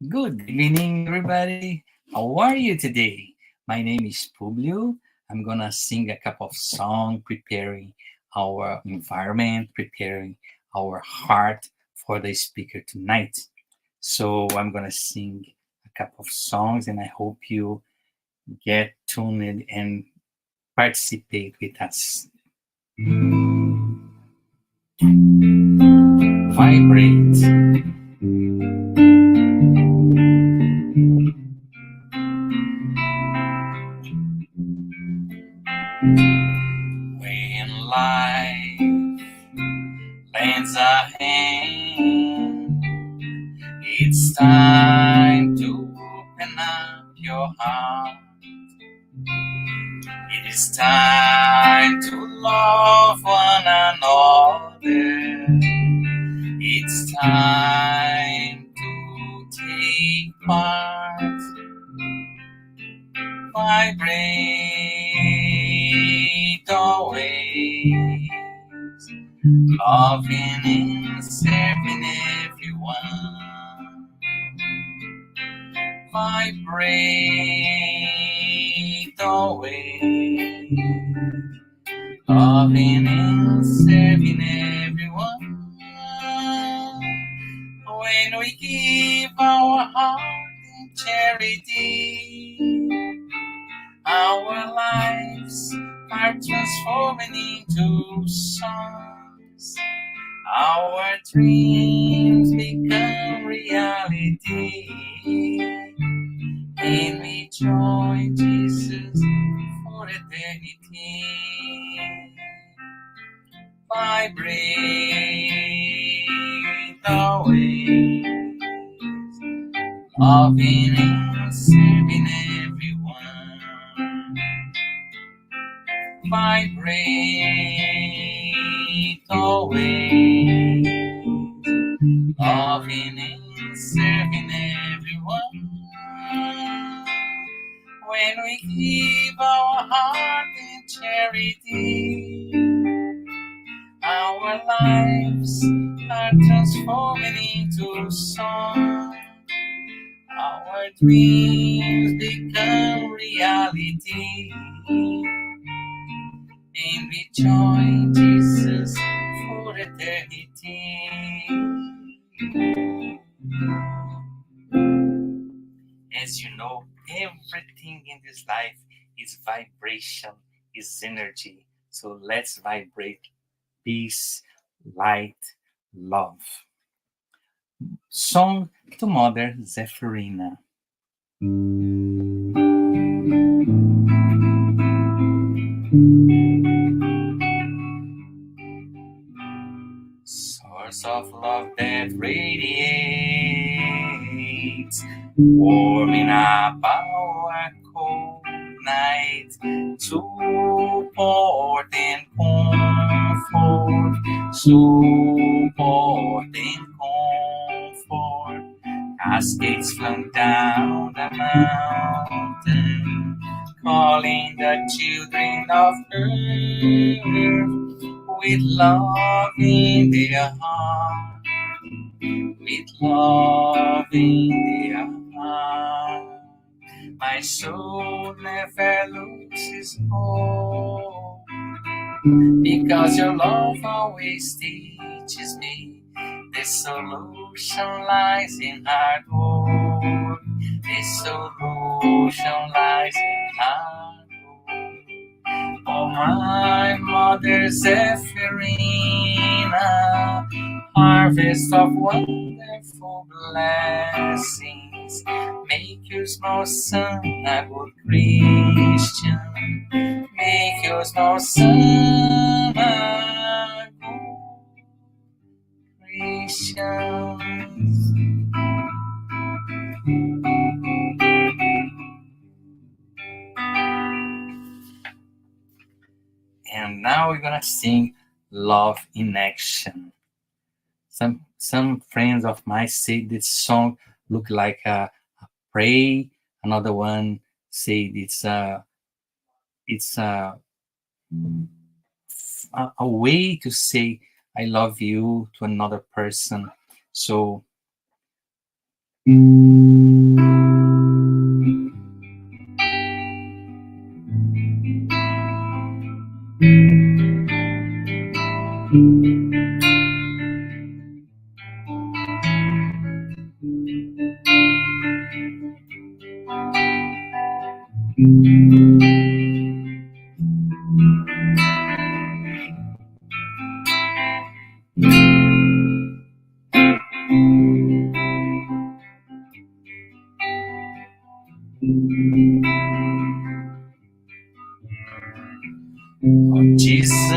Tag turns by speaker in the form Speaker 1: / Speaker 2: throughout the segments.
Speaker 1: Good evening, everybody. How are you today? My name is Publio. I'm gonna sing a couple of songs, preparing our environment, preparing our heart for the speaker tonight. So I'm gonna sing a couple of songs, and I hope you get tuned and participate with us. Vibrate. When life lends a hand, it's time to open up your heart. It is time to love one another. It's time to take part. Vibrate always, loving and serving everyone. Vibrate always, loving and serving everyone. When we give our heart in charity, our lives are transforming into songs. Our dreams become reality. And we join Jesus for eternity. Vibrate always, loving and serving everyone. Vibrate always, loving and serving everyone. When we give our heart in charity, our lives are transforming into song. Our dreams become reality. And we join Jesus for eternity. As you know, everything in this life is vibration, is energy. So let's vibrate peace, light, love. Song to Mother Zephyrina. Source of love that radiates, warming up our cold night, support and comfort, support and comfort. Cascades flung down the mountain, calling the children of earth with love in their heart, with love in their heart. My soul never loses hope, because your love always teaches me the solution lies in hard work. The solution lies in hard work. Oh, my mother Zephyrina, harvest of wonderful blessings, make your small son a good Christian. Make your small son a good Christian. And now we're gonna sing Love in Action. Some friends of mine say this song look like a pray. Another one say it's a way to say I love you to another person. So Oh Jesus,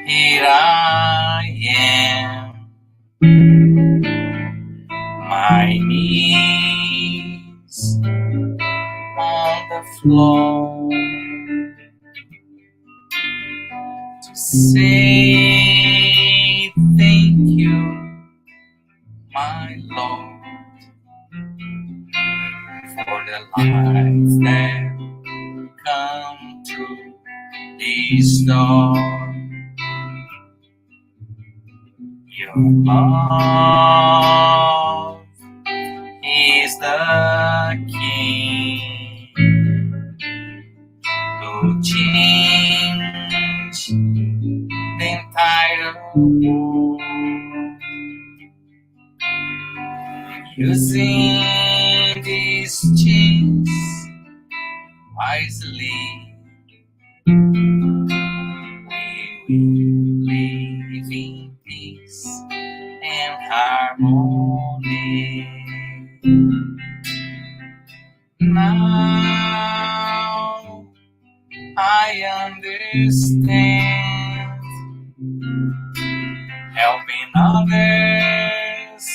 Speaker 1: here I am, my knees on the floor, to say thank you, my Lord, for the life that come through this door. Your love is the key to change the entire world. Using these chains wisely, we will live in peace and harmony. Now I understand, helping others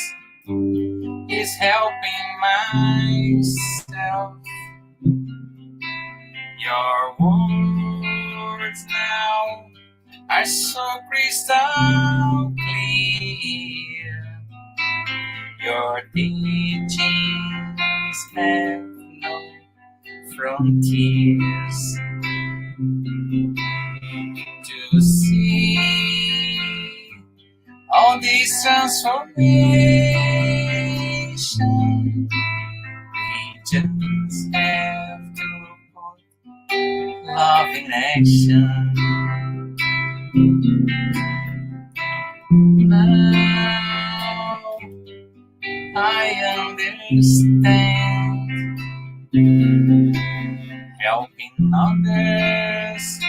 Speaker 1: is helping myself. Your words now are so crystal clear. Your teachings have no frontiers. To see all this transformation, we just have to put love in action. Now I understand, helping others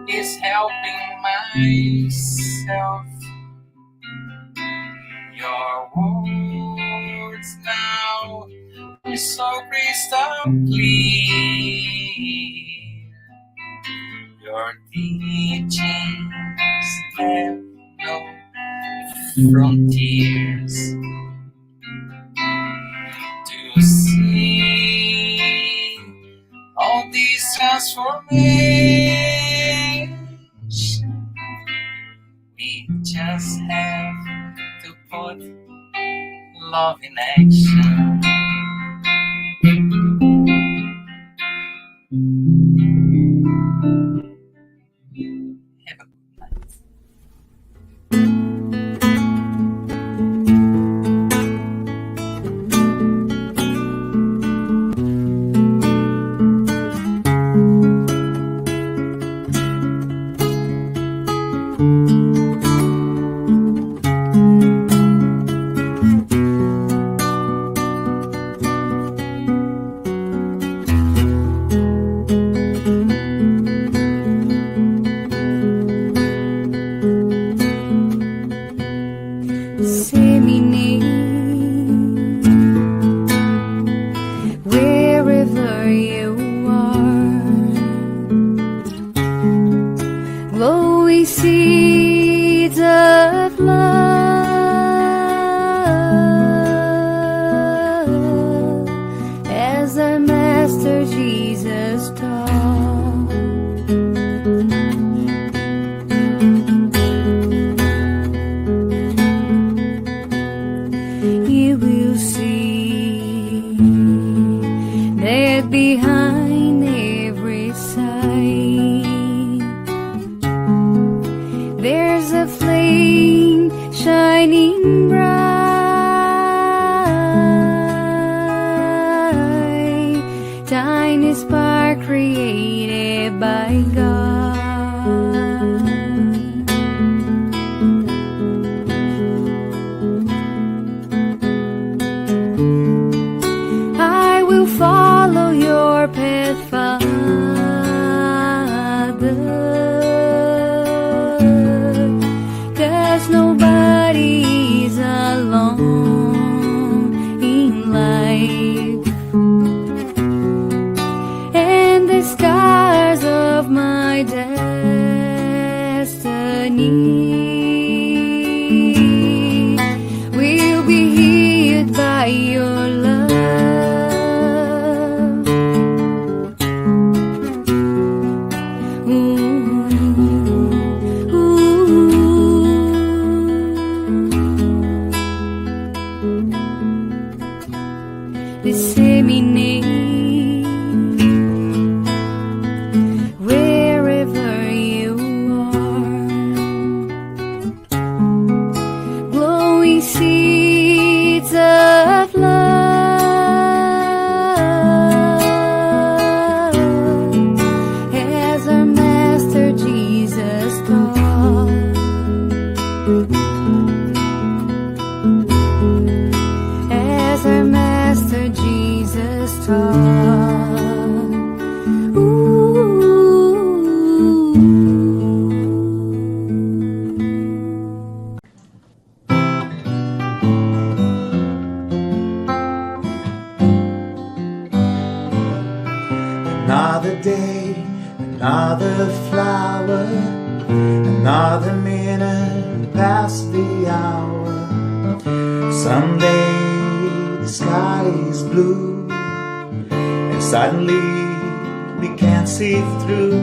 Speaker 1: is helping myself. Your words now are so crystal clear. Your teachings have no frontiers. To see all this transformation, we just have to put love in action. Have a good night.
Speaker 2: Say me name wherever you are. Glowing seeds of love as our Master Jesus taught. You will see that behind every sight there's a flame shining bright, tiny spark created by God. I will disseminate wherever you are. Glowing seeds of love as our Master Jesus taught. As our Master Jesus taught. Ooh.
Speaker 3: Another day, another flower, another minute past the hour. Someday the sky is blue, and suddenly we can't see through.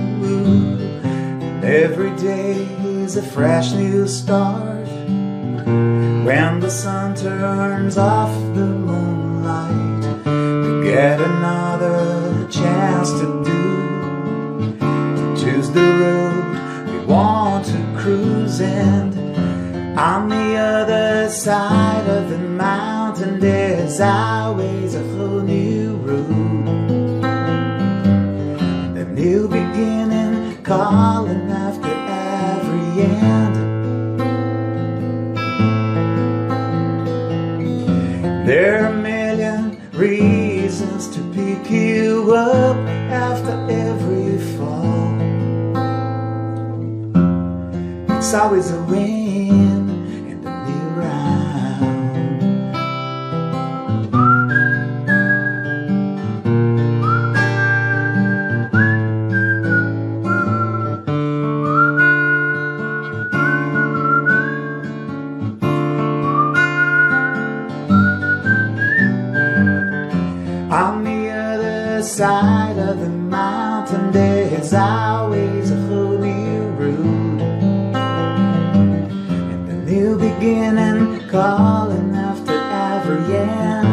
Speaker 3: And every day is a fresh new start. When the sun turns off the moonlight, we get another chance to choose the road we want to cruise. And on the other side of the mountain, there's always a whole new road, a new beginning calling after every end. There are a million reasons to pick you up after every fall. It's always a win in the new round. On the other side of the mountain, there's always a whole new road, and the new beginning calling after every end.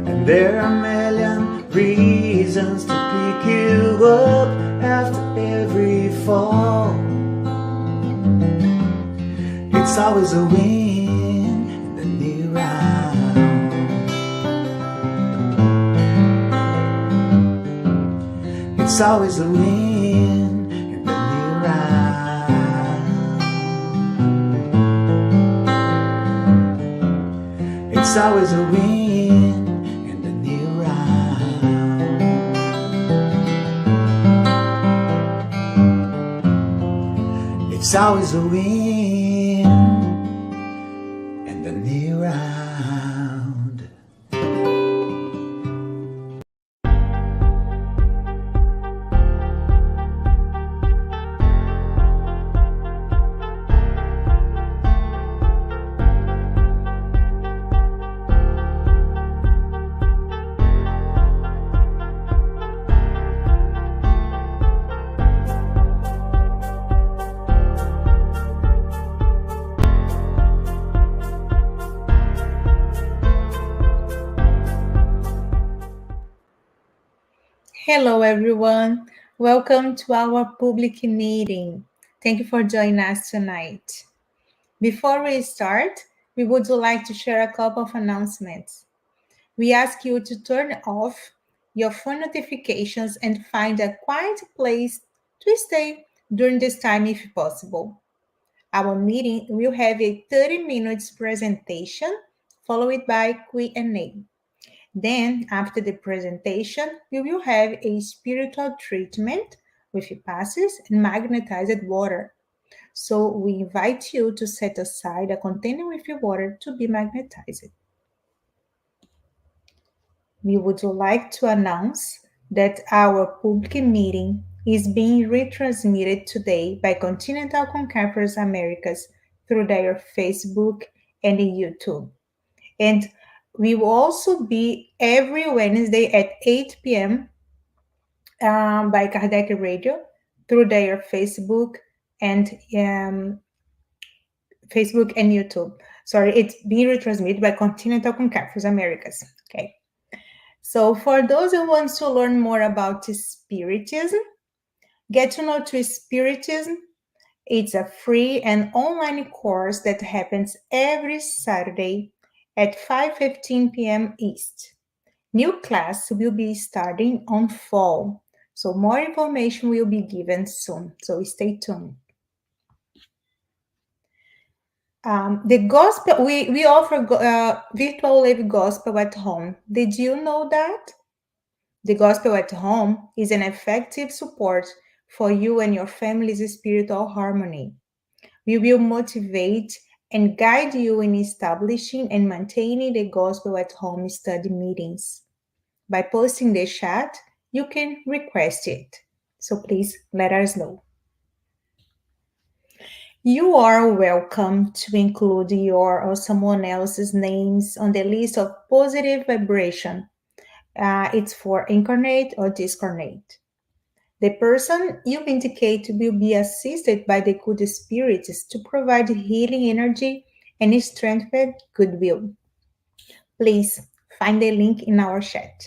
Speaker 3: And there are a million reasons to pick you up after every fall. It's always a win in the new round. It's always a win in the new round. It's always a win in the new round. It's always a win in the new round.
Speaker 4: Hello, everyone. Welcome to our public meeting. Thank you for joining us tonight. Before we start, we would like to share a couple of announcements. We ask you to turn off your phone notifications and find a quiet place to stay during this time if possible. Our meeting will have a 30 minutes presentation followed by Q&A. Then, after the presentation, we will have a spiritual treatment with passes and magnetized water. So, we invite you to set aside a container with your water to be magnetized. We would like to announce that our public meeting is being retransmitted today by Continental Conference Americas through their Facebook and YouTube. And we will also be every Wednesday at 8 p.m. By Kardec Radio through their Facebook and YouTube. Sorry, it's being retransmitted by Continental Concafos Americas. Okay. So for those who want to learn more about Spiritism, get to know to Spiritism. It's a free and online course that happens every Saturday at 5:15 p.m. East. New class will be starting on fall, so more information will be given soon. So stay tuned. The gospel we offer virtual live gospel at home. Did you know that? The gospel at home is an effective support for you and your family's spiritual harmony. We will motivate and guide you in establishing and maintaining the gospel at home study meetings. By posting the chat, you can request it. So please let us know. You are welcome to include your or someone else's names on the list of positive vibration. It's for incarnate or discarnate. The person you indicate will be assisted by the good spirits to provide healing energy and strengthen goodwill. Please find the link in our chat.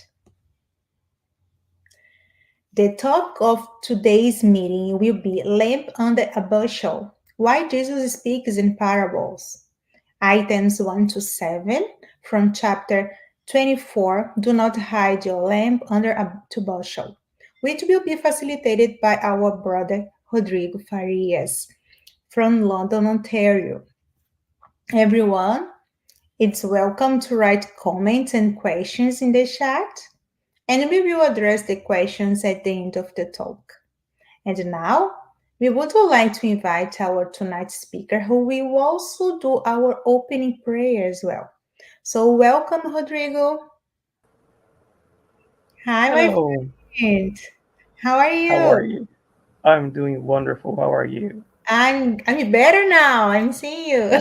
Speaker 4: The topic of today's meeting will be lamp under a bushel. Why Jesus speaks in parables. Items 1 to 7 from chapter 24. Do not hide your lamp under a bushel, which will be facilitated by our brother Rodrigo Farias from London, Ontario. Everyone, it's welcome to write comments and questions in the chat, and we will address the questions at the end of the talk. And now, we would like to invite our tonight's speaker, who will also do our opening prayer as well. So, welcome, Rodrigo. Hi, my
Speaker 5: Hello,
Speaker 4: friend. How are
Speaker 5: how are
Speaker 4: you?
Speaker 5: you? I'm doing wonderful. How are you?
Speaker 4: I'm better now. I'm seeing you.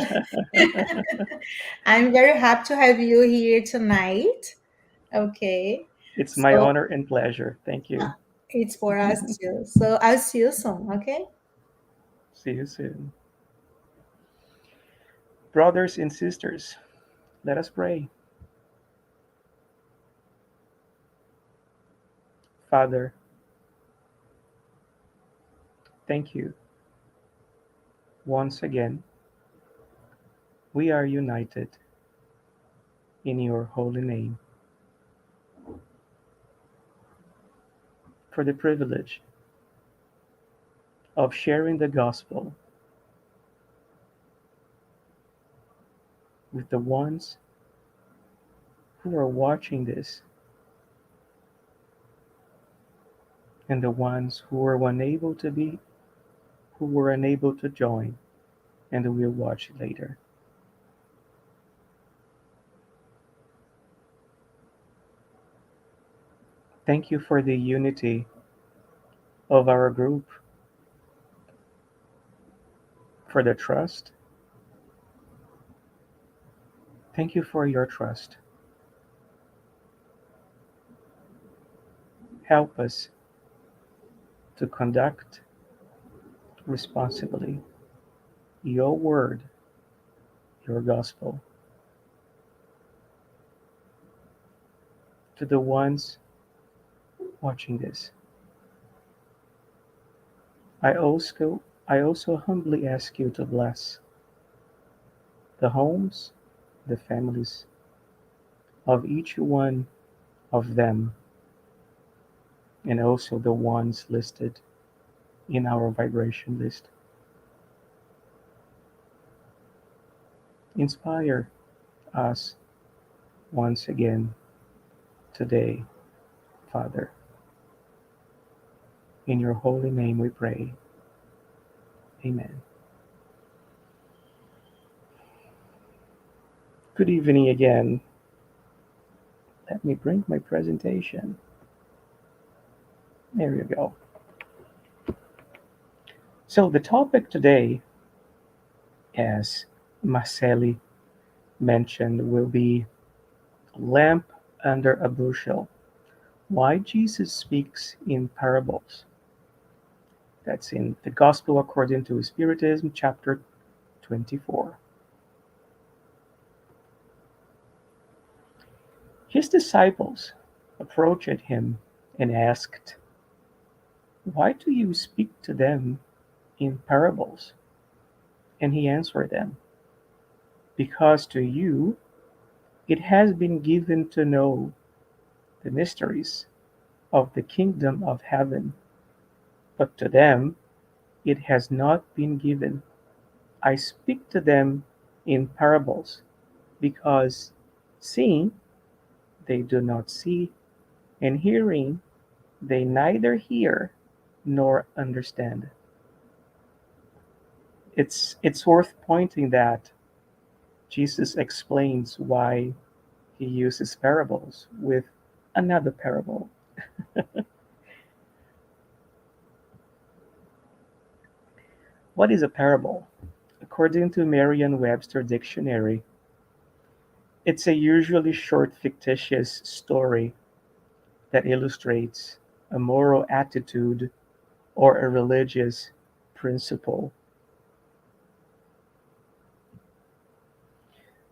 Speaker 4: I'm very happy to have you here tonight. Okay.
Speaker 5: It's my
Speaker 4: So
Speaker 5: honor and pleasure. Thank you.
Speaker 4: it's for us too. So I'll see you soon. Okay.
Speaker 5: See you soon. Brothers and sisters, let us pray. Father, thank you. Once again, we are united in your holy name for the privilege of sharing the gospel with the ones who are watching this and the ones who were unable to join and will watch later. Thank you for the unity of our group, for the trust. Thank you for your trust. Help us to conduct responsibly your word, your gospel, to the ones watching this. I also humbly ask you to bless the homes, the families of each one of them, and also the ones listed in our vibration list. Inspire us once again today, Father. In your holy name we pray. Amen. Good evening again. Let me bring my presentation. There you go. So the topic today, as Marcelli mentioned, will be lamp under a bushel. Why Jesus speaks in parables. That's in the Gospel according to Spiritism, chapter 24. His disciples approached him and asked, "Why do you speak to them in parables?" And he answered them, "Because to you it has been given to know the mysteries of the kingdom of heaven, but to them it has not been given. I speak to them in parables, because seeing they do not see, and hearing they neither hear nor understand." It's worth pointing that Jesus explains why he uses parables with another parable. What is a parable? According to Merriam-Webster Dictionary, it's a usually short fictitious story that illustrates a moral attitude or a religious principle.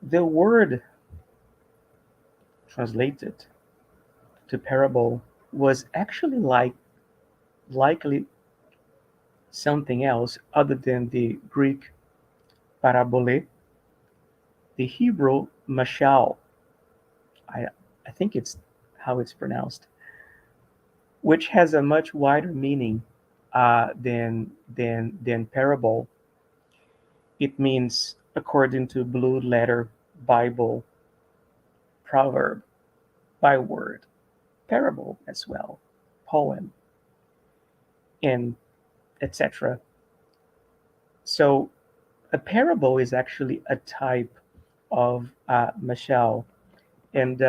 Speaker 5: The word translated to parable was actually likely something else other than the Greek parabole, the Hebrew mashal. I, I think it's how it's pronounced, which has a much wider meaning than parable. It means, according to Blue Letter Bible, proverb, byword, parable as well, poem, and etc. So a parable is actually a type of mashal, and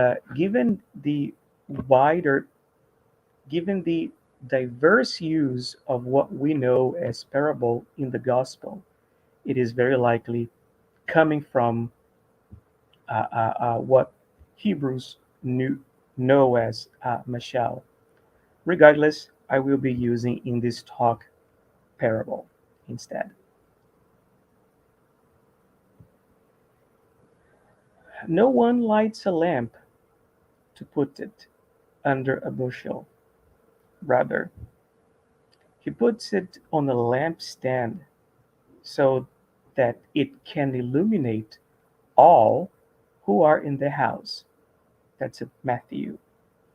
Speaker 5: wider, given the diverse use of what we know as parable in the gospel, it is very likely coming from what Hebrews know as mashal. Regardless, I will be using in this talk parable instead. No one lights a lamp to put it under a bushel. Rather, he puts it on a lampstand so that it can illuminate all who are in the house. That's Matthew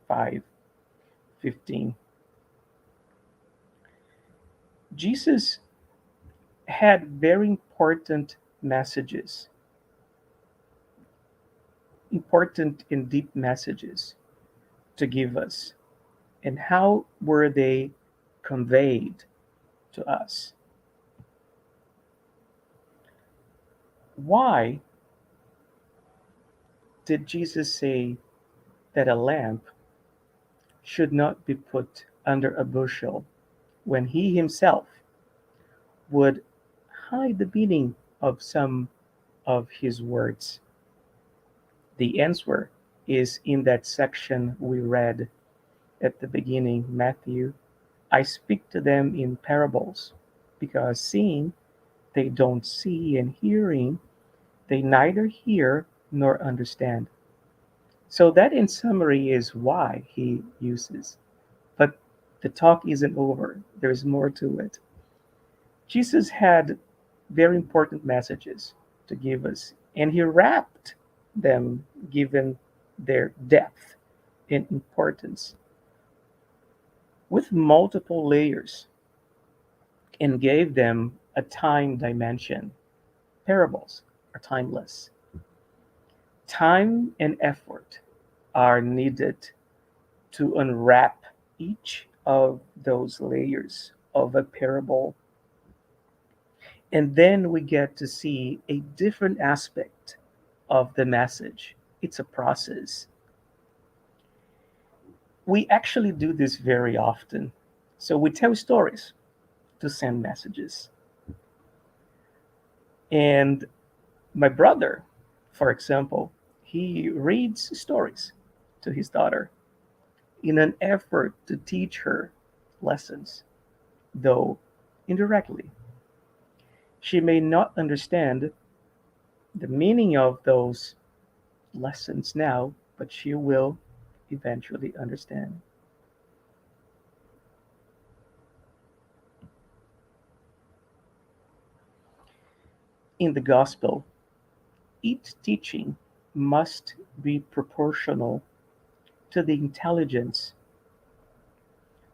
Speaker 5: 5:15. Jesus had very important and deep messages to give us. And how were they conveyed to us? Why did Jesus say that a lamp should not be put under a bushel when he himself would hide the meaning of some of his words? The answer is in that section we read at the beginning, Matthew. I speak to them in parables, because seeing they don't see, and hearing they neither hear nor understand. So that in summary is why he uses. But the talk isn't over. There's more to it. Jesus had very important messages to give us, and he wrapped them given their depth and importance with multiple layers, and gave them a time dimension. Parables are timeless. Time and effort are needed to unwrap each of those layers of a parable. And then we get to see a different aspect of the message. It's a process. We actually do this very often. So we tell stories to send messages. And my brother, for example, he reads stories to his daughter in an effort to teach her lessons, though indirectly. She may not understand the meaning of those lessons now, but she will eventually understand. In the gospel, each teaching must be proportional to the intelligence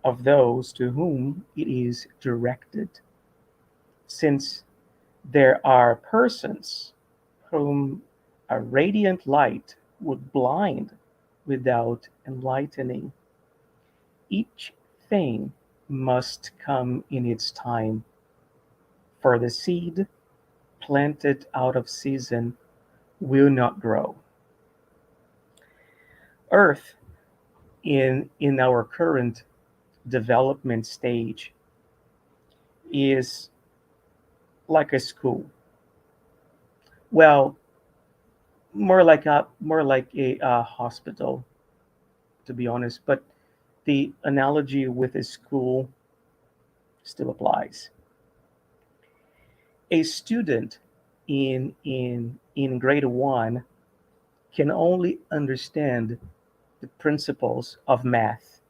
Speaker 5: of those to whom it is directed, since there are persons whom a radiant light would blind without enlightening. Each thing must come in its time, for the seed planted out of season will not grow. Earth, in our current development stage, is like a school. Well, more like a hospital, to be honest. But the analogy with a school still applies. A student in grade one can only understand the principles of math.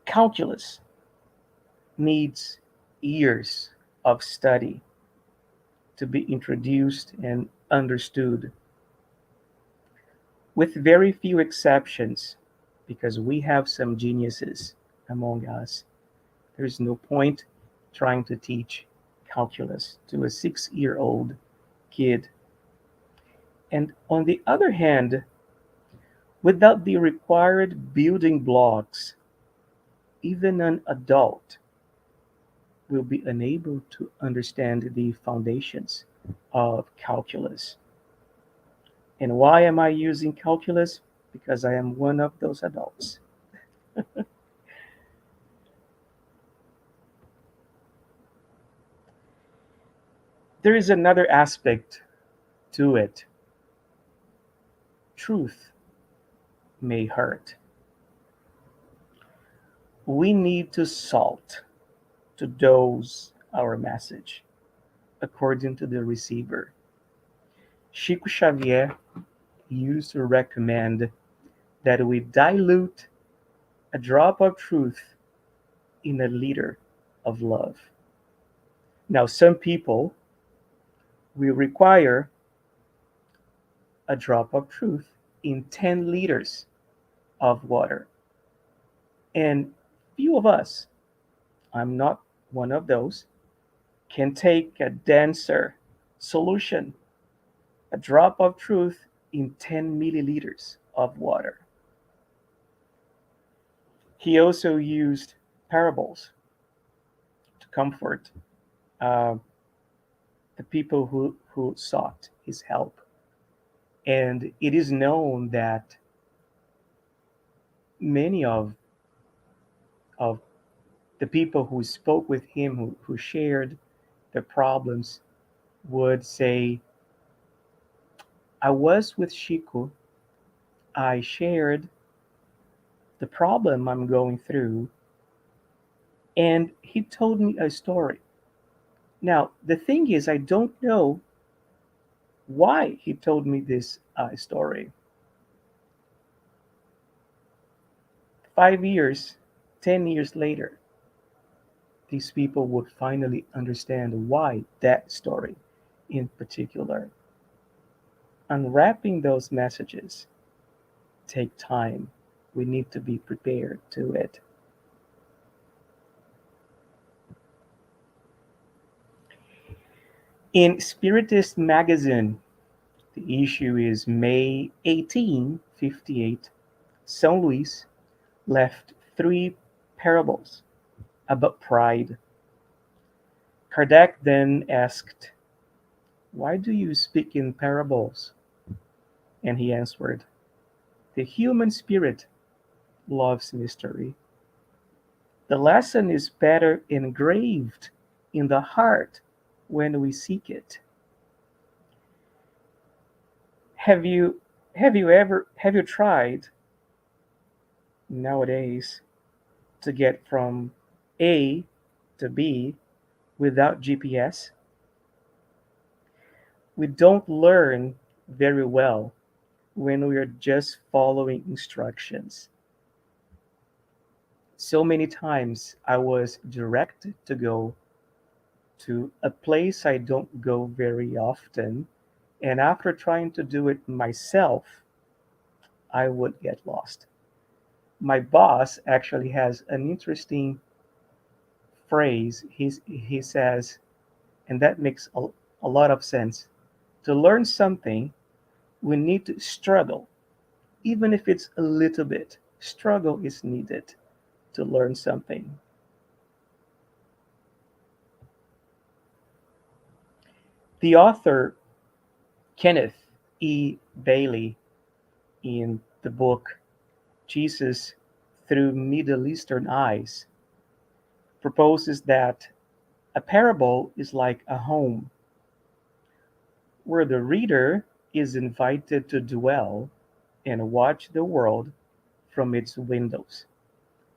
Speaker 5: Calculus needs years of study to be introduced and understood, with very few exceptions, because we have some geniuses among us. There's no point trying to teach calculus to a 6-year old kid. And on the other hand, without the required building blocks, even an adult will be unable to understand the foundations of calculus. And why am I using calculus? Because I am one of those adults. There is another aspect to it. Truth may hurt. We need to salt to dose our message according to the receiver. Chico Xavier used to recommend that we dilute a drop of truth in a liter of love. Now, some people will require a drop of truth in 10 liters of water. And few of us, I'm not one of those, can take a denser solution, a drop of truth in 10 milliliters of water. He also used parables to comfort uh, the people who sought his help. And it is known that many of the people who spoke with him, who shared their problems, would say, I was with Chico, I shared the problem I'm going through, and he told me a story. Now, the thing is, I don't know why he told me this story. 5 years, 10 years later, these people would finally understand why that story in particular. Unwrapping those messages take time. We need to be prepared to it. In Spiritist magazine, the issue is May 1858, Saint Louis left 3 parables about pride. Kardec then asked, why do you speak in parables? And he answered, the human spirit loves mystery. The lesson is better engraved in the heart when we seek it. Have you tried nowadays to get from A to B without GPS? We don't learn very well when we are just following instructions. So many times I was directed to go to a place I don't go very often, and after trying to do it myself, I would get lost. My boss actually has an interesting phrase. He says, and that makes a lot of sense. To learn something, we need to struggle, even if it's a little bit. Struggle is needed to learn something. The author, Kenneth E. Bailey, in the book Jesus Through Middle Eastern Eyes, proposes that a parable is like a home where the reader is invited to dwell and watch the world from its windows.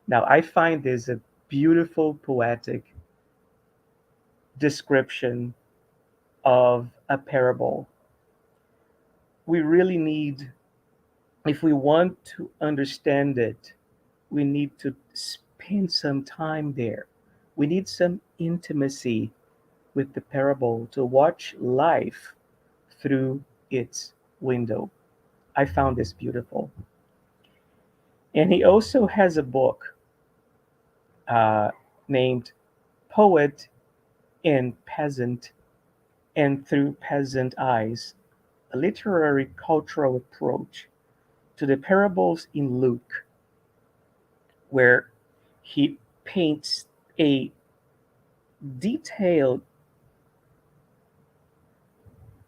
Speaker 5: Now, I find this a beautiful poetic description of a parable. We really need, if we want to understand it, we need to spend some time there. We need some intimacy with the parable to watch life through its window. I found this beautiful. And he also has a book uh, named Poet and Peasant and Through Peasant Eyes, a literary cultural approach to the parables in Luke, where he paints a detailed,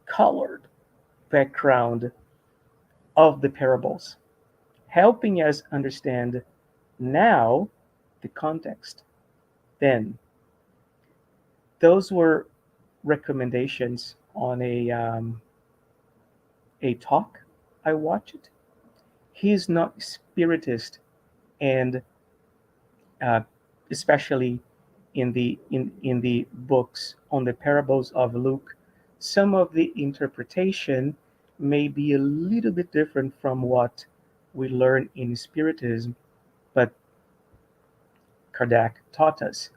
Speaker 5: colored background of the parables, helping us understand now the context. Then, those were recommendations on a talk I watched. He is not spiritist, and uh, especially in the books on the parables of Luke, some of the interpretation may be a little bit different from what we learn in Spiritism, but Kardec taught us,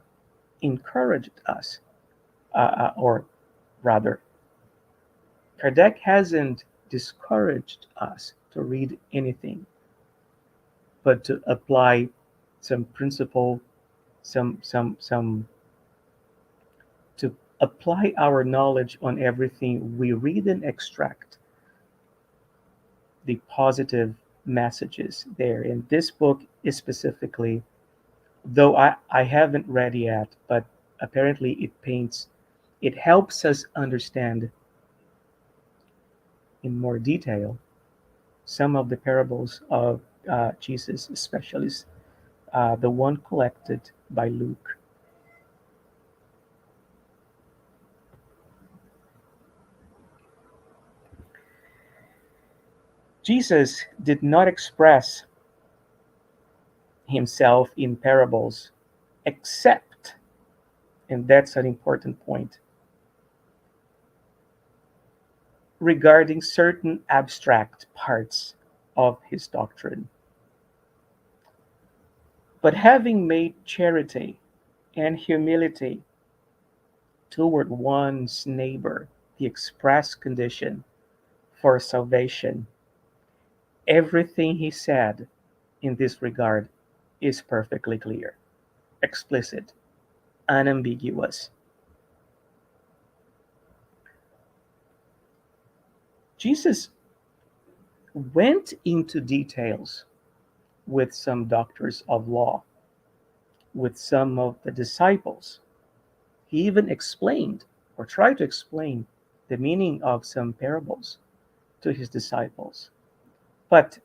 Speaker 5: encouraged us, or rather, Kardec hasn't discouraged us to read anything, but to apply some principle, some to apply our knowledge on everything we read and extract the positive messages there. In this book is specifically, though I haven't read yet, but apparently it helps us understand in more detail some of the parables of Jesus, especially the one collected by Luke. Jesus did not express himself in parables except, and that's an important point, regarding certain abstract parts of his doctrine. But having made charity and humility toward one's neighbor the express condition for salvation, everything he said in this regard is perfectly clear, explicit, unambiguous. Jesus went into details with some doctors of law, with some of the disciples. He even explained or tried to explain the meaning of some parables to his disciples. But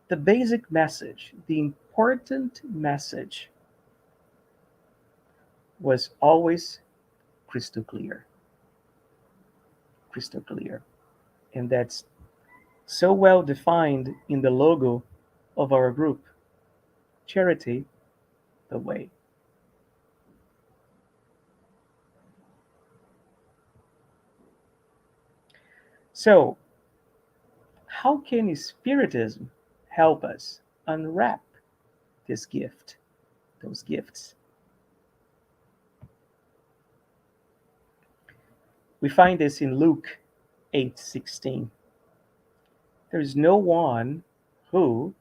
Speaker 5: the basic message, the important message, was always crystal clear. Crystal clear. And that's so well defined in the logo of our group, Charity the Way. So, How can Spiritism help us unwrap this gift, those gifts? We find this in Luke 8:16. There is no one who,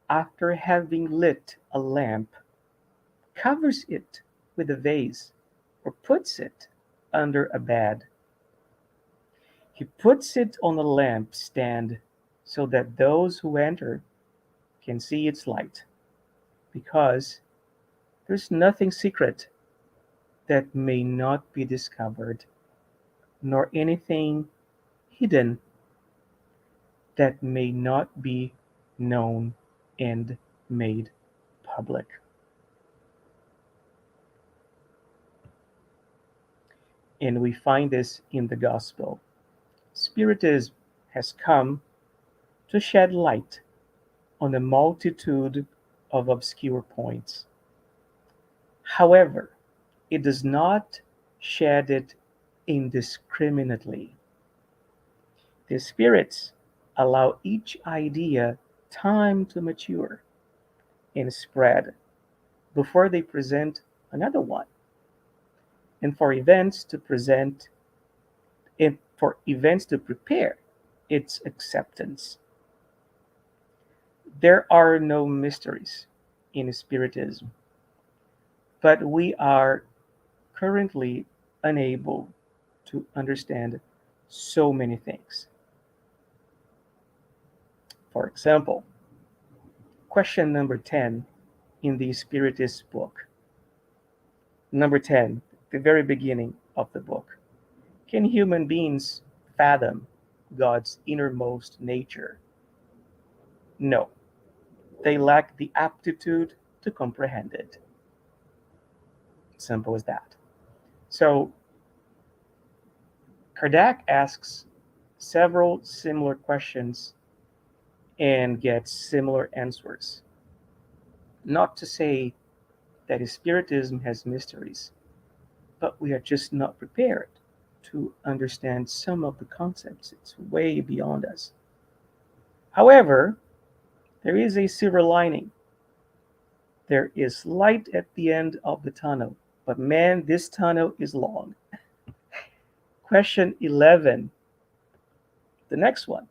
Speaker 5: after having lit a lamp, covers it with a vase or puts it under a bed. He puts it on a lampstand so that those who enter can see its light, because there's nothing secret that may not be discovered, nor anything hidden that may not be known and made public. And we find this in the gospel. Spiritism has come to shed light on a multitude of obscure points. However, it does not shed it indiscriminately. The spirits allow each idea time to mature and spread before they present another one, and for events to prepare its acceptance. There are no mysteries in Spiritism, but we are currently unable to understand so many things. For example, question number 10 in the Spiritist book. Number 10, the very beginning of the book. Can human beings fathom God's innermost nature? No, they lack the aptitude to comprehend it. Simple as that. So, Kardec asks several similar questions and gets similar answers. Not to say that Spiritism has mysteries, but we are just not prepared to understand some of the concepts. It's way beyond us. However, there is a silver lining. There is light at the end of the tunnel, but man, this tunnel is long. Question 11, the next one.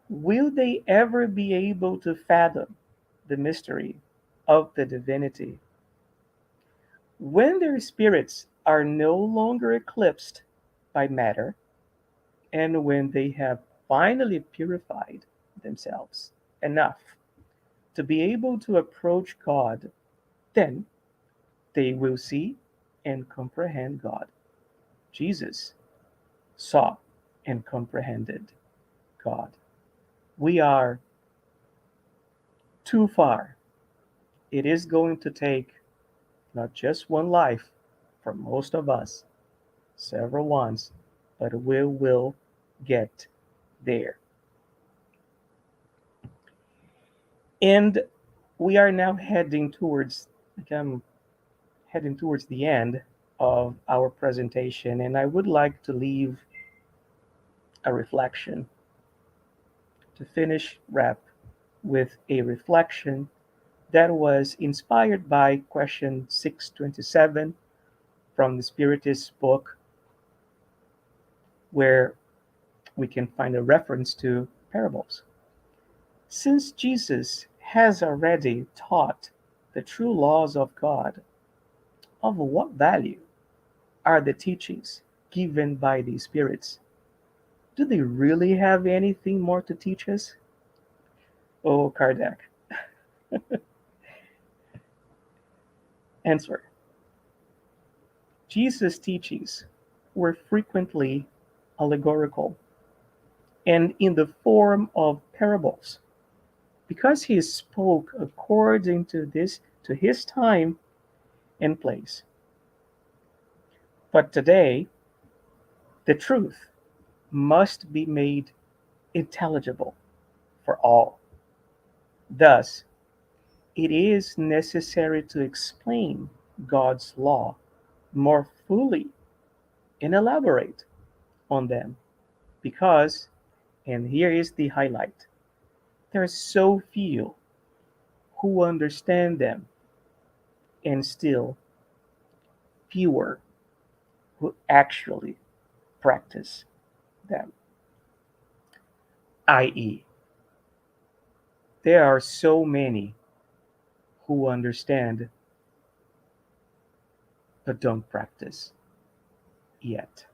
Speaker 5: Will they ever be able to fathom the mystery of the divinity? When their spirits are no longer eclipsed by matter, and when they have finally purified themselves enough to be able to approach God, then they will see and comprehend God. Jesus saw and comprehended God. We are too far. It is going to take not just one life for most of us, several ones, but we will get there. And we are now heading towards the end of our presentation, and I would like to leave a reflection to finish wrap with a reflection that was inspired by question 627 from the Spiritist book, where we can find a reference to parables. Since Jesus has already taught the true laws of God, of what value are the teachings given by the spirits? Do they really have anything more to teach us? Oh, Kardec. Answer. Jesus' teachings were frequently allegorical and in the form of parables, because he spoke according to his time and place. But today, the truth must be made intelligible for all. Thus, it is necessary to explain God's law more fully and elaborate on them, because And here is the highlight: there are so few who understand them, and still fewer who actually practice them. I.e., there are so many who understand but don't practice yet.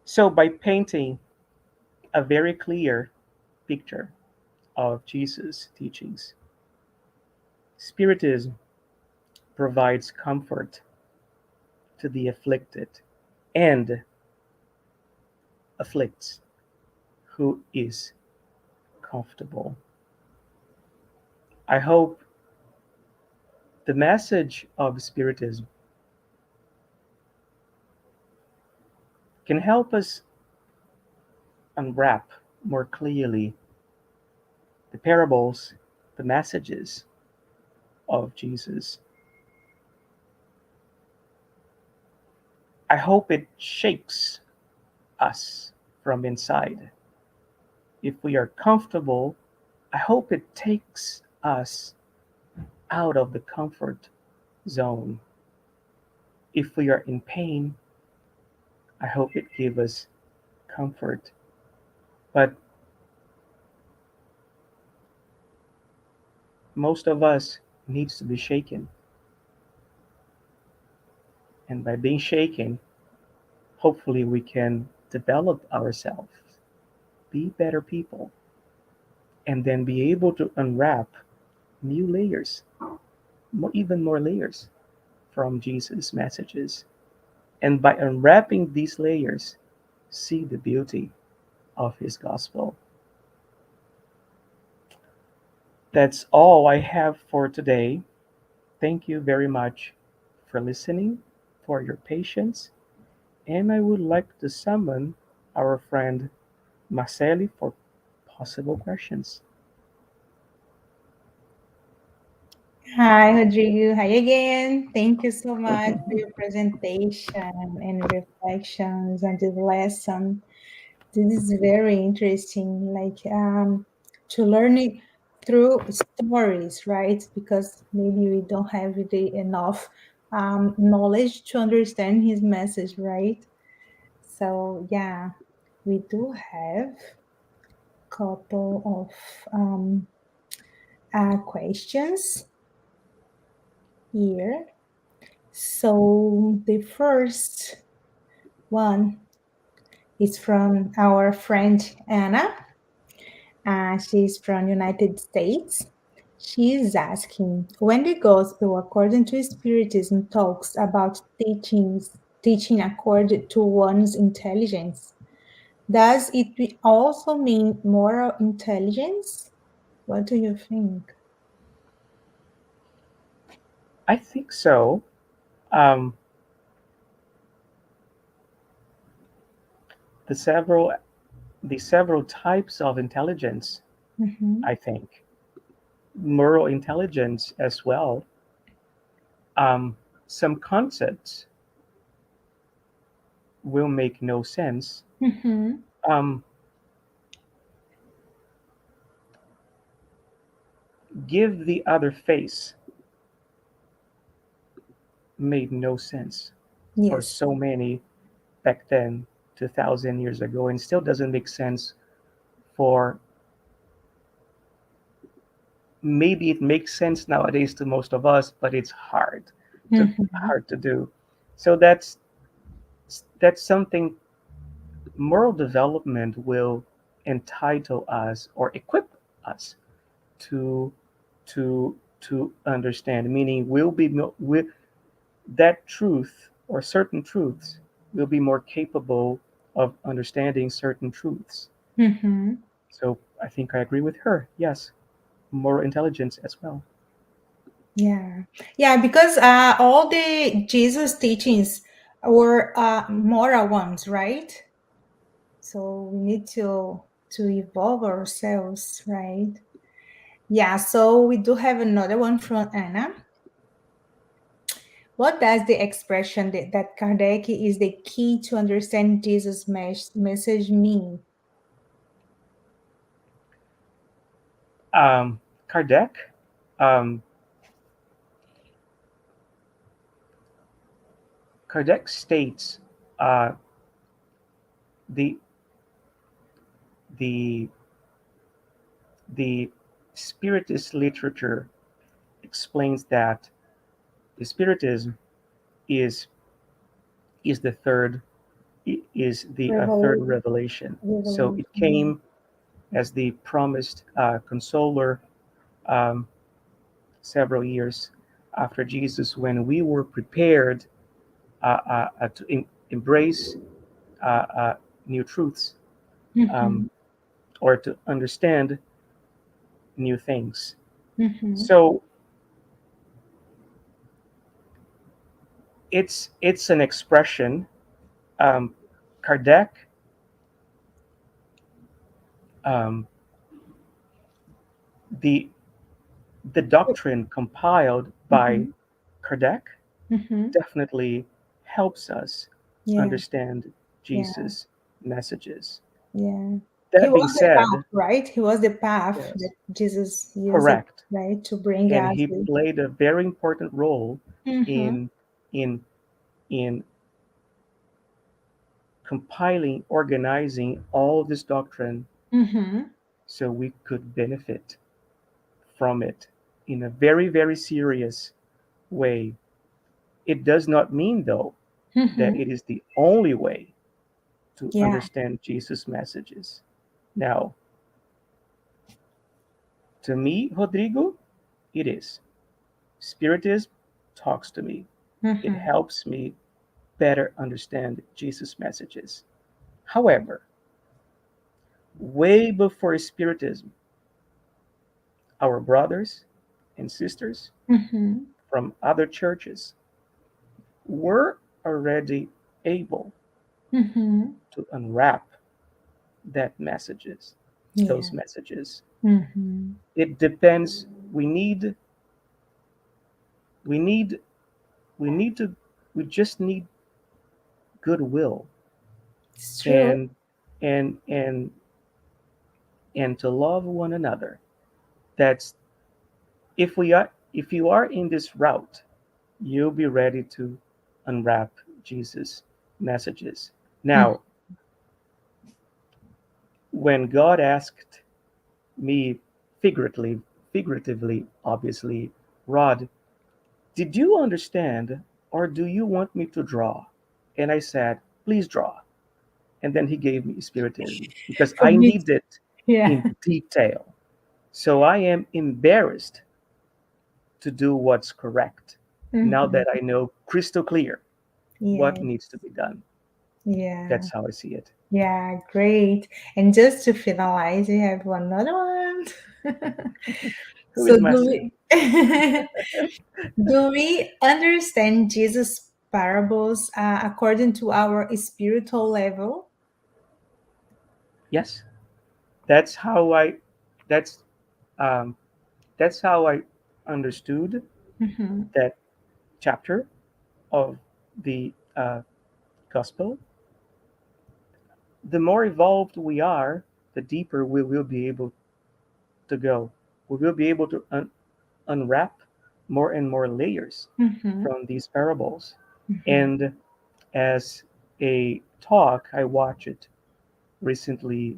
Speaker 5: So, by painting a very clear picture of Jesus' teachings, Spiritism provides comfort to the afflicted and afflicts who is comfortable. I hope the message of Spiritism can help us unwrap more clearly the parables, the messages of Jesus. I hope it shakes us from inside. If we are comfortable, I hope it takes us out of the comfort zone. If we are in pain, I hope it gives us comfort. But most of us needs to be shaken. And by being shaken, hopefully we can develop ourselves, be better people, and then be able to unwrap new layers, even more layers from Jesus' messages. And by unwrapping these layers, see the beauty of his gospel. That's all I have for today. Thank you very much for listening, for your patience, and I would like to summon our friend Marceli for possible questions.
Speaker 4: Hi, Rodrigo. Hi again. Thank you so much for your presentation and reflections on this lesson. This is very interesting, like to learn it through stories, right? Because maybe we don't have the enough knowledge to understand his message, right? So yeah, we do have a couple of questions here. So the first one is from our friend Anna. She's from United States. She is asking, when the gospel according to Spiritism talks about teaching according to one's intelligence, does it also mean moral intelligence? What do you think?
Speaker 5: I think so. Um, the several the several types of intelligence,
Speaker 4: Mm-hmm.
Speaker 5: I think, moral intelligence as well. Some concepts will make no sense.
Speaker 4: Mm-hmm.
Speaker 5: Um, give the other face made no sense for
Speaker 4: Yes.
Speaker 5: so many back then, 2000 years ago, and still doesn't make sense for, maybe it makes sense nowadays to most of us, but it's
Speaker 4: Mm-hmm.
Speaker 5: hard to do. So that's something moral development will entitle us or equip us to to understand, meaning will that truth or certain truths will be more capable of understanding certain truths.
Speaker 4: Mm-hmm.
Speaker 5: So I think I agree with her. Yes, moral intelligence as well.
Speaker 4: Yeah, yeah, because all the Jesus teachings were moral ones, right? So we need to evolve ourselves, right? Yeah, so we do have another one from Anna. What does the expression that Kardec is the key to understand Jesus' message mean?
Speaker 5: Um, Kardec, um, Kardec states uh, the the the Spiritist literature explains that the Spiritism is is the third is the third
Speaker 4: Revelation.
Speaker 5: revelation. So it
Speaker 4: Revelation.
Speaker 5: came as the promised consoler um, several years after Jesus, when we were prepared to embrace uh, new truths,
Speaker 4: Mm-hmm.
Speaker 5: um, or to understand new things.
Speaker 4: Mm-hmm.
Speaker 5: So it's an expression. Um, Kardec, um, the the doctrine compiled by
Speaker 4: Mm-hmm.
Speaker 5: Kardec
Speaker 4: Mm-hmm.
Speaker 5: definitely helps us
Speaker 4: Yeah.
Speaker 5: understand
Speaker 4: Yeah.
Speaker 5: Jesus' messages.
Speaker 4: Yeah. He
Speaker 5: That being
Speaker 4: was the path,
Speaker 5: said,
Speaker 4: right? He was the path that
Speaker 5: yes,
Speaker 4: Jesus used,
Speaker 5: correct,
Speaker 4: right, to bring
Speaker 5: and
Speaker 4: us
Speaker 5: he
Speaker 4: the.
Speaker 5: played a very important role
Speaker 4: Mm-hmm.
Speaker 5: in in in compiling, organizing all this doctrine
Speaker 4: Mm-hmm.
Speaker 5: so we could benefit from it in a very, very serious way. It does not mean, though, that
Speaker 4: Mm-hmm.
Speaker 5: it is the only way to
Speaker 4: Yeah.
Speaker 5: understand Jesus' messages. Now, to me, Rodrigo, it is. Spiritism talks to me, it
Speaker 4: Mm-hmm.
Speaker 5: helps me better understand Jesus' messages. However, way before Spiritism, our brothers and sisters
Speaker 4: Mm-hmm.
Speaker 5: from other churches were already able
Speaker 4: Mm-hmm.
Speaker 5: to unwrap that
Speaker 4: Yeah.
Speaker 5: those messages.
Speaker 4: Mm-hmm.
Speaker 5: It depends. We need we need to we just need goodwill
Speaker 4: It's true.
Speaker 5: and and and and to love one another. That's if you are in this route, you'll be ready to unwrap Jesus' messages.
Speaker 4: Mm-hmm.
Speaker 5: Now, when God asked me figuratively, obviously, Rod, did you understand or do you want me to draw? And I said, please draw. And then he gave me Spiritism because
Speaker 4: For
Speaker 5: I
Speaker 4: me,
Speaker 5: need it
Speaker 4: yeah.
Speaker 5: in detail. So I am embarrassed to do what's correct now
Speaker 4: Mm-hmm.
Speaker 5: that I know crystal clear what
Speaker 4: Yeah.
Speaker 5: needs to be done.
Speaker 4: Yeah.
Speaker 5: That's how I see it.
Speaker 4: Yeah. Great. And just to finalize, we have another one.
Speaker 5: Who
Speaker 4: So
Speaker 5: is
Speaker 4: do
Speaker 5: Master?
Speaker 4: we do we understand Jesus' parables according to our spiritual level?
Speaker 5: Yes, that's how I. That's um, that's how I understood
Speaker 4: Mm-hmm.
Speaker 5: that chapter of the gospel. The more evolved we are, the deeper we will be able to go. We will be able to unwrap more and more layers
Speaker 4: Mm-hmm.
Speaker 5: from these parables.
Speaker 4: Mm-hmm.
Speaker 5: And as a talk I watched recently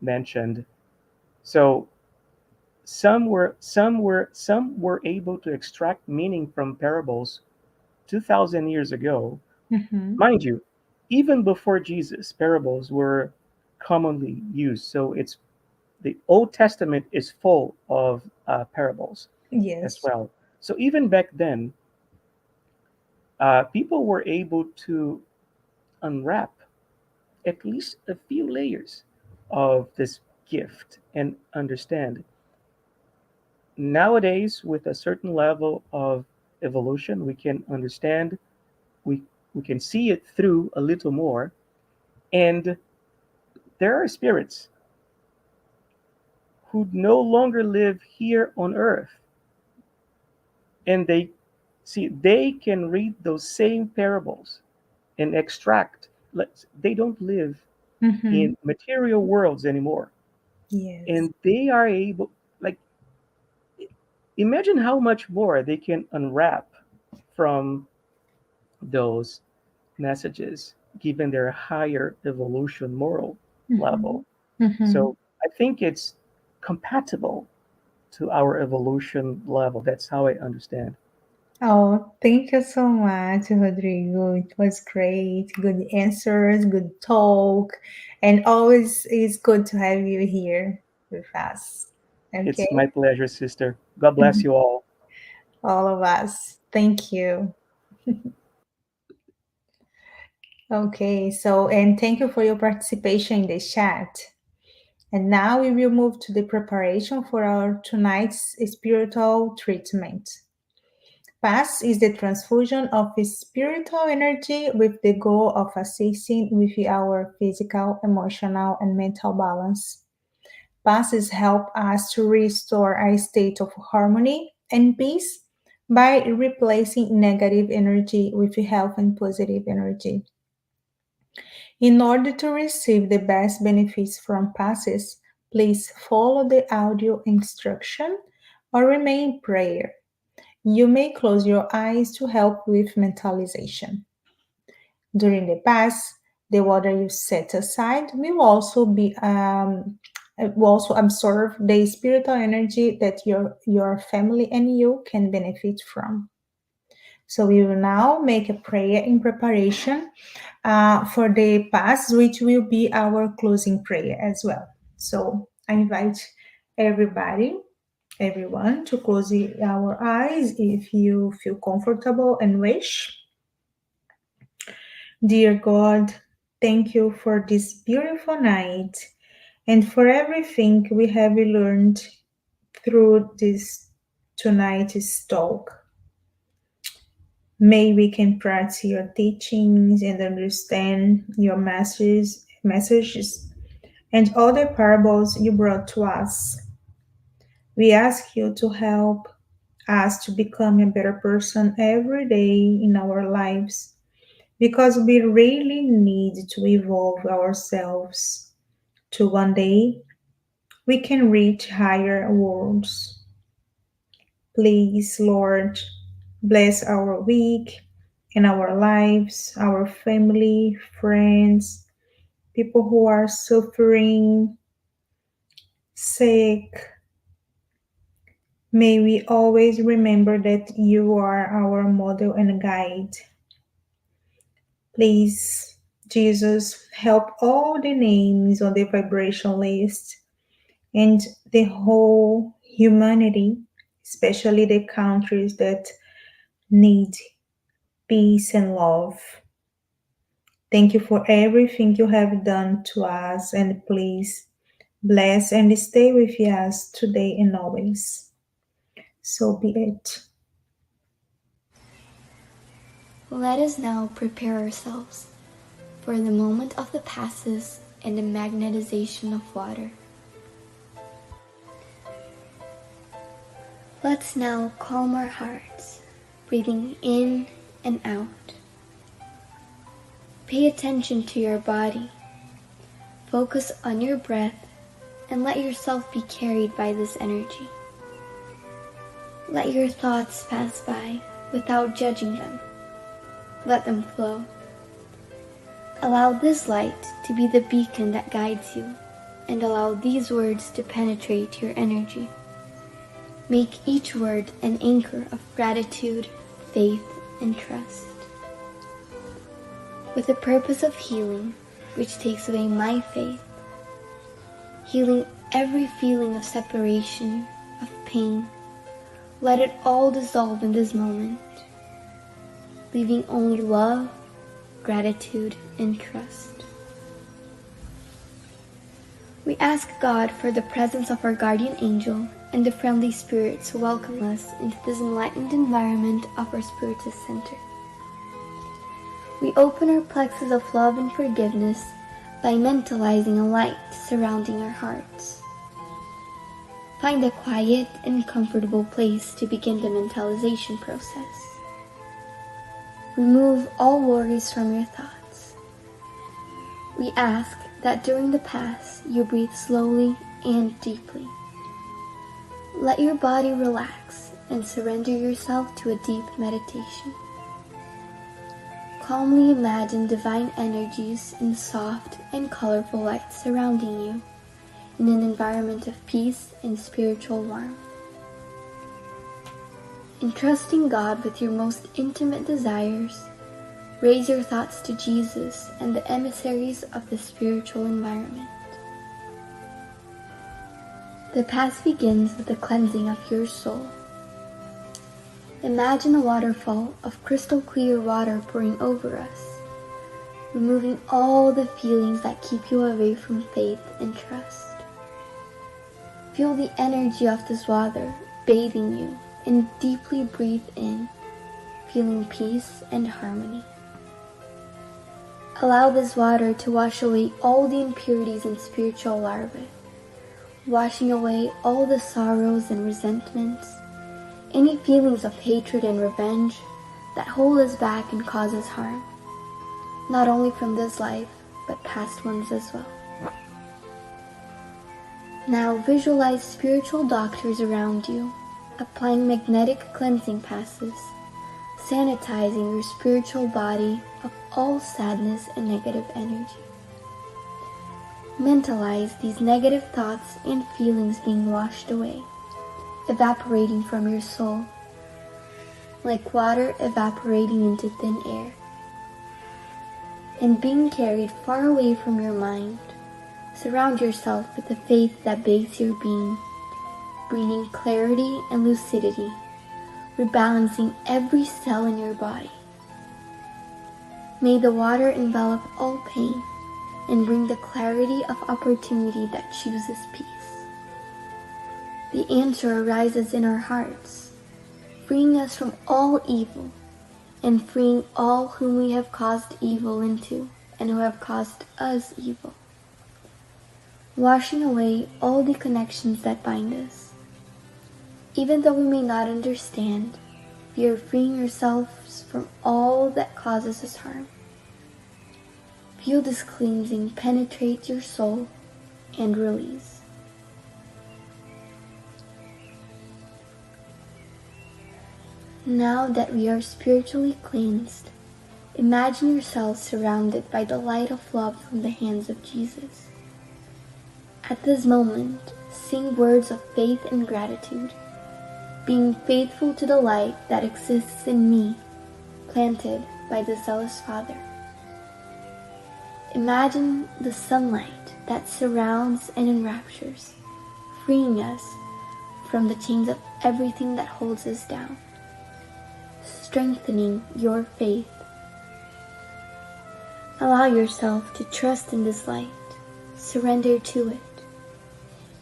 Speaker 5: mentioned, so some were able to extract meaning from parables 2,000 years ago.
Speaker 4: Mm-hmm.
Speaker 5: Mind you, even before Jesus, parables were commonly used. So it's the Old Testament is full of parables as
Speaker 4: Yes.
Speaker 5: well. So even back then, people were able to unwrap at least a few layers of this gift and understand. Nowadays, with a certain level of evolution, we can understand, we, we can see it through a little more. And there are spirits who no longer live here on earth, and they See, they can read those same parables and extract. They don't live
Speaker 4: Mm-hmm.
Speaker 5: in material worlds anymore,
Speaker 4: Yes.
Speaker 5: and they are able, like, imagine how much more they can unwrap from those messages given their higher evolution moral
Speaker 4: Mm-hmm.
Speaker 5: level.
Speaker 4: Mm-hmm.
Speaker 5: So I think it's compatible to our evolution level. That's how I understand.
Speaker 4: Oh, thank you so much, Rodrigo. It was great. Good answers, good talk, and always is good to have you here with us.
Speaker 5: It's
Speaker 4: Okay,
Speaker 5: my pleasure, sister. God bless you all.
Speaker 4: all of us. Thank you. Okay, so and thank you for your participation in the chat. And now we will move to the preparation for our tonight's spiritual treatment. Pass is the transfusion of spiritual energy with the goal of assisting with our physical, emotional, and mental balance. Passes help us to restore a state of harmony and peace by replacing negative energy with health and positive energy. In order to receive the best benefits from passes, please follow the audio instruction or remain in prayer. You may close your eyes to help with mentalization. During the pass, the water you set aside will also absorb the spiritual energy that your family and you can benefit from. So we will now make a prayer in preparation for the pass, which will be our closing prayer as well. So I invite everybody, everyone, to close our eyes if you feel comfortable and wish. Dear God, thank you for this beautiful night and for everything we have learned through this tonight's talk. May we can practice your teachings and understand your messages and all the parables you brought to us. We ask you to help us to become a better person every day in our lives because we really need to evolve ourselves to one day we can reach higher worlds. Please, Lord, bless our week and our lives, our family, friends, people who are suffering, sick. May we always remember that you are our model and guide. Please, Jesus, help all the names on the vibration list and the whole humanity, especially the countries that need peace and love. Thank you for everything you have done to us, and please bless and stay with us today and always. So be it.
Speaker 6: Let us now prepare ourselves for the moment of the passes and the magnetization of water. Let's now calm our hearts, breathing in and out. Pay attention to your body. Focus on your breath and let yourself be carried by this energy. Let your thoughts pass by without judging them. Let them flow. Allow this light to be the beacon that guides you, and allow these words to penetrate your energy. Make each word an anchor of gratitude, faith, and trust. With the purpose of healing, which takes away my faith, healing every feeling of separation, of pain, let it all dissolve in this moment, leaving only love, gratitude, and trust. We ask God for the presence of our guardian angel and the friendly spirits who welcome us into this enlightened environment of our Spiritist Center. We open our plexus of love and forgiveness by mentalizing a light surrounding our hearts. Find a quiet and comfortable place to begin the mentalization process. Remove all worries from your thoughts. We ask that during the pass you breathe slowly and deeply. Let your body relax and surrender yourself to a deep meditation. Calmly imagine divine energies in soft and colorful light surrounding you in an environment of peace and spiritual warmth. Entrusting God with your most intimate desires, raise your thoughts to Jesus and the emissaries of the spiritual environment. The path begins with the cleansing of your soul. Imagine a waterfall of crystal clear water pouring over us, removing all the feelings that keep you away from faith and trust. Feel the energy of this water bathing you and deeply breathe in, feeling peace and harmony. Allow this water to wash away all the impurities and spiritual larvae, washing away all the sorrows and resentments, any feelings of hatred and revenge that hold us back and cause us harm, not only from this life, but past ones as well. Now visualize spiritual doctors around you, applying magnetic cleansing passes, sanitizing your spiritual body of all sadness and negative energy. Mentalize these negative thoughts and feelings being washed away, evaporating from your soul, like water evaporating into thin air, and being carried far away from your mind. Surround yourself with the faith that bathes your being, bringing clarity and lucidity, rebalancing every cell in your body. May the water envelop all pain and bring the clarity of opportunity that chooses peace. The answer arises in our hearts, freeing us from all evil and freeing all whom we have caused evil into and who have caused us evil, washing away all the connections that bind us. Even though we may not understand, we are freeing ourselves from all that causes us harm. Feel this cleansing penetrate your soul and release. Now that we are spiritually cleansed, imagine yourself surrounded by the light of love from the hands of Jesus. At this moment, sing words of faith and gratitude, being faithful to the light that exists in me, planted by the zealous Father. Imagine the sunlight that surrounds and enraptures, freeing us from the chains of everything that holds us down, strengthening your faith. Allow yourself to trust in this light, surrender to it,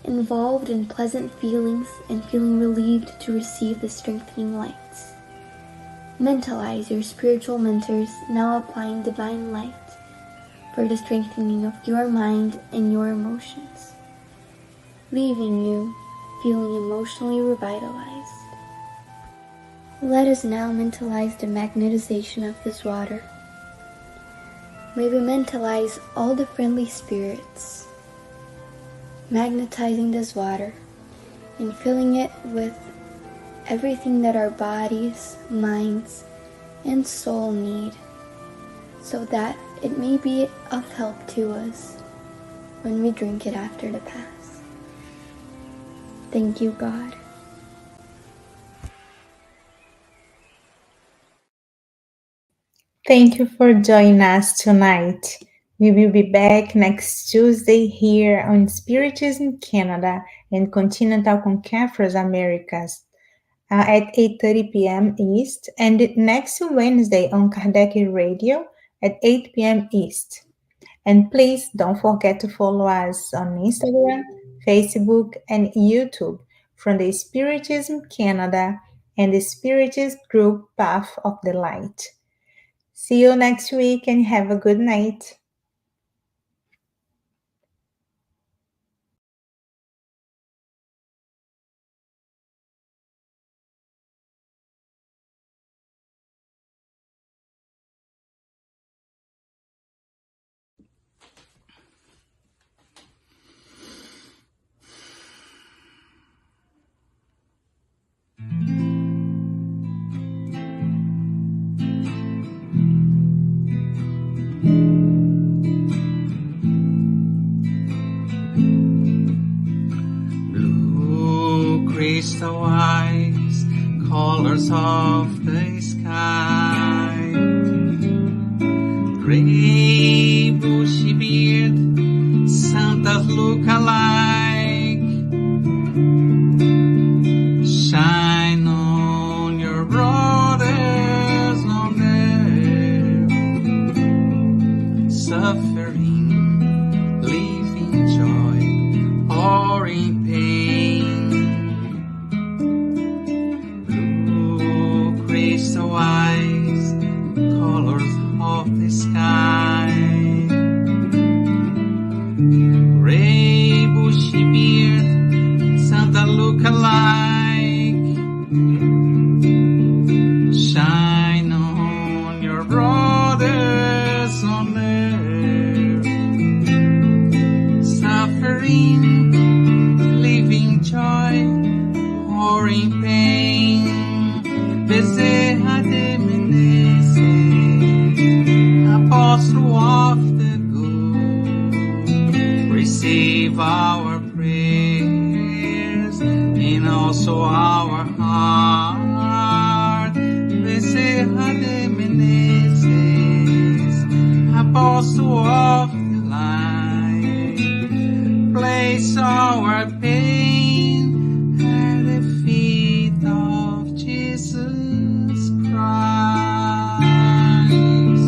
Speaker 6: involved in pleasant feelings and feeling relieved to receive the strengthening lights. Mentalize your spiritual mentors now applying divine light for the strengthening of your mind and your emotions, leaving you feeling emotionally revitalized. Let us now mentalize the magnetization of this water. May we mentalize all the friendly spirits, magnetizing this water and filling it with everything that our bodies, minds, and soul need, so that it may be of help to us when we drink it after the pass. Thank you, God.
Speaker 4: Thank you for joining us tonight. We will be back next Tuesday here on Spiritism Canada and Continental Conquerors Americas at 8:30 p.m. East, and next Wednesday on Kardec Radio at 8 p.m. East. And please don't forget to follow us on Instagram, Facebook, and YouTube from the Spiritism Canada and the Spiritist group Path of the Light. See you next week and have a good night.
Speaker 1: crystal eyes, colors of the sky. Gray bushy beard, Santa's look alike. Shine on your brothers on there, suffering, living joy, or in pain. Blue crystal eyes, colors of the sky. Gray bushy beard, Santa look alike. Shine on your brothers on earth, suffering, living joy, or in pain. Bezerra de Menezes, Apostle of the good, receive our prayers and also our heart. Bezerra de Menezes, Apostle of the light, place our pain